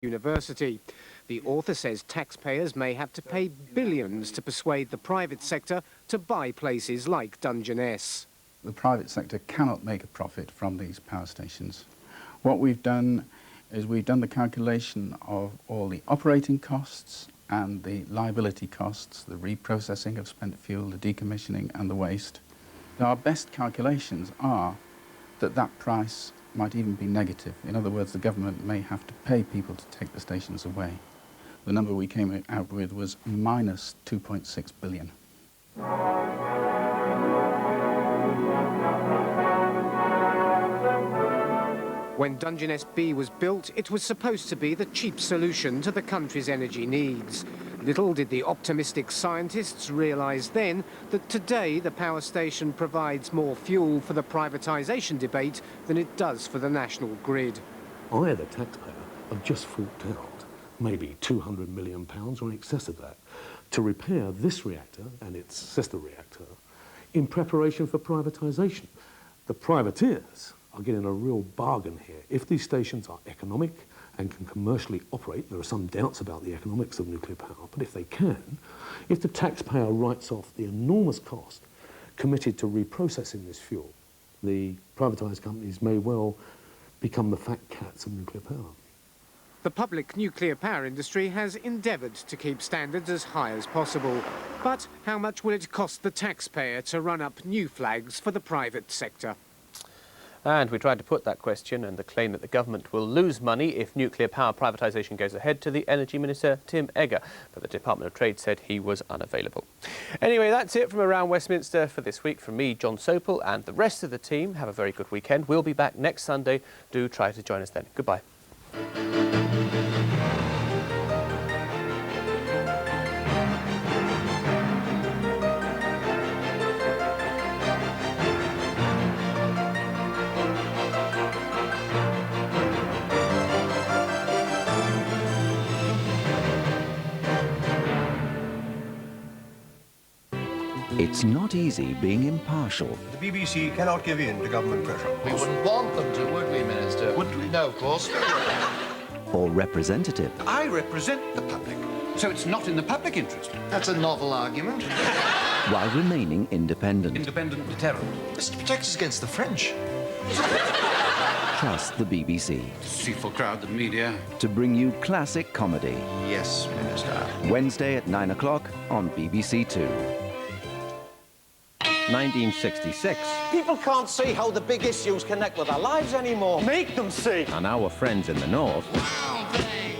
University. The author says taxpayers may have to pay billions to persuade the private sector to buy places like Dungeness. The private sector cannot make a profit from these power stations. What we've done is we've done the calculation of all the operating costs and the liability costs, the reprocessing of spent fuel, the decommissioning and the waste. Our best calculations are that that price might even be negative. In other words, the government may have to pay people to take the stations away. The number we came out with was minus 2.6 billion. When Dungeness B was built, it was supposed to be the cheap solution to the country's energy needs. Little did the optimistic scientists realise then that today the power station provides more fuel for the privatisation debate than it does for the national grid. I, the taxpayer, have just forked out maybe £200 million or in excess of that to repair this reactor and its sister reactor in preparation for privatisation. The privateers are getting a real bargain here. If these stations are economic and can commercially operate, there are some doubts about the economics of nuclear power, but if they can, if the taxpayer writes off the enormous cost committed to reprocessing this fuel, the privatised companies may well become the fat cats of nuclear power. The public nuclear power industry has endeavoured to keep standards as high as possible. But how much will it cost the taxpayer to run up new flags for the private sector? And we tried to put that question and the claim that the government will lose money if nuclear power privatisation goes ahead to the Energy Minister, Tim Egger, but the Department of Trade said he was unavailable. Anyway, that's it from Around Westminster for this week. From me, John Sopel, and the rest of the team, have a very good weekend. We'll be back next Sunday. Do try to join us then. Goodbye. It's not easy being impartial. The BBC cannot give in to government pressure. We wouldn't want them to, would we, Minister? Wouldn't we? No, of course. Or representative. I represent the public, so it's not in the public interest. That's a novel argument. While remaining independent. Independent deterrent. This protects us against the French. Trust the BBC. Deceitful crowd, the media. To bring you classic comedy. Yes, Minister. Wednesday at 9 o'clock on BBC2. 1966. People can't see how the big issues connect with our lives anymore. Make them see. And our friends in the north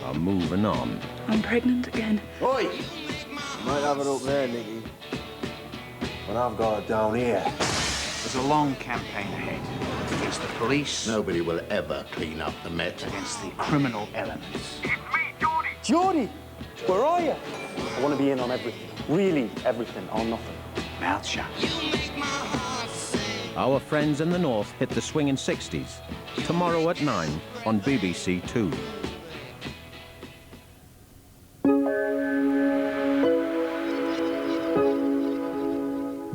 are moving on. I'm pregnant again. Oi! You might have it up there, Nicky. But I've got it down here. There's a long campaign ahead against the police. Nobody will ever clean up the Met. Against the criminal elements. It's me, Geordie. Geordie, where are you? I want to be in on everything. Really everything or nothing. Mouth shut. Our friends in the north hit the swinging 60s. Tomorrow at 9 on BBC2.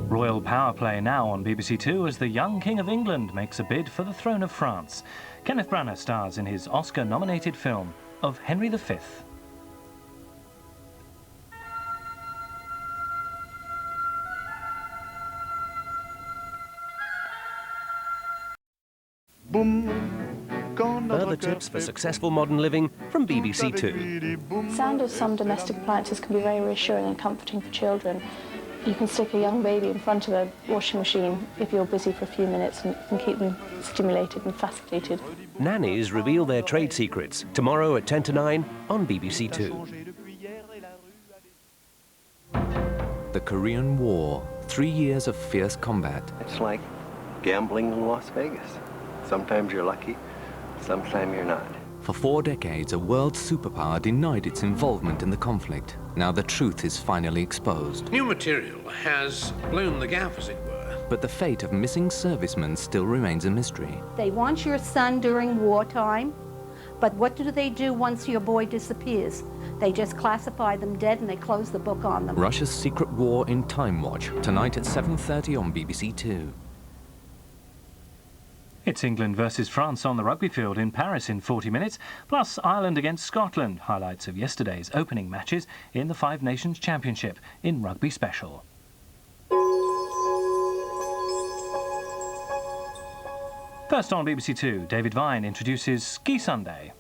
Royal power play now on BBC2 as the young King of England makes a bid for the throne of France. Kenneth Branagh stars in his Oscar-nominated film of Henry V. Further tips for successful modern living from BBC2. The sound of some domestic appliances can be very reassuring and comforting for children. You can stick a young baby in front of a washing machine if you're busy for a few minutes and keep them stimulated and fascinated. Nannies reveal their trade secrets tomorrow at 10 to 9 on BBC2. The Korean War, 3 years of fierce combat. It's like gambling in Las Vegas. Sometimes you're lucky, sometimes you're not. For 4 decades, a world superpower denied its involvement in the conflict. Now the truth is finally exposed. New material has blown the gap, as it were. But the fate of missing servicemen still remains a mystery. They want your son during wartime, but what do they do once your boy disappears? They just classify them dead and they close the book on them. Russia's secret war in Time Watch, tonight at 7:30 on BBC2. It's England versus France on the rugby field in Paris in 40 minutes, plus Ireland against Scotland, highlights of yesterday's opening matches in the Five Nations Championship in Rugby Special. First on BBC Two, David Vine introduces Ski Sunday.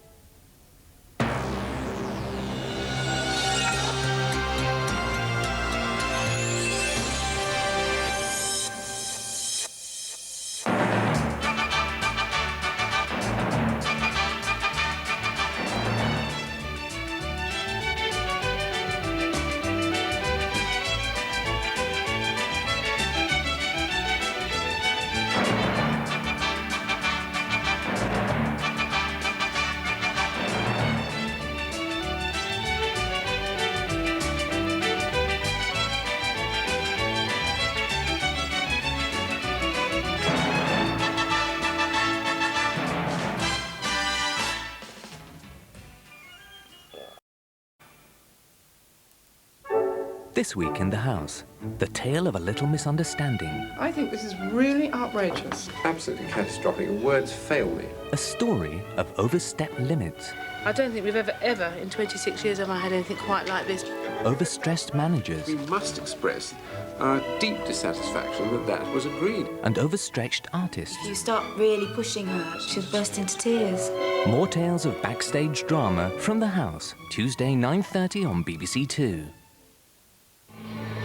This week in the House, the tale of a little misunderstanding. I think this is really outrageous. Absolutely catastrophic. Words fail me. A story of overstepped limits. I don't think we've ever, in 26 years, have I had anything quite like this. Overstressed managers. We must express our deep dissatisfaction that that was agreed. And overstretched artists. If you start really pushing her, she'll burst into tears. More tales of backstage drama from the House, Tuesday 9:30 on BBC2.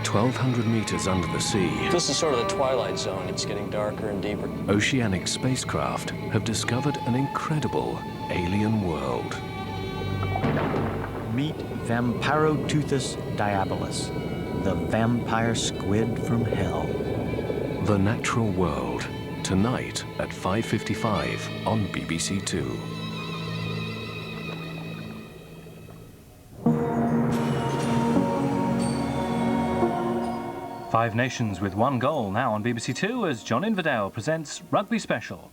1,200 meters under the sea. This is sort of the twilight zone. It's getting darker and deeper. Oceanic spacecraft have discovered an incredible alien world. Meet Vampirotuthus diabolus, the vampire squid from hell. The Natural World, tonight at 5:55 on BBC2. Five Nations with one goal now on BBC2 as John Inverdale presents Rugby Special.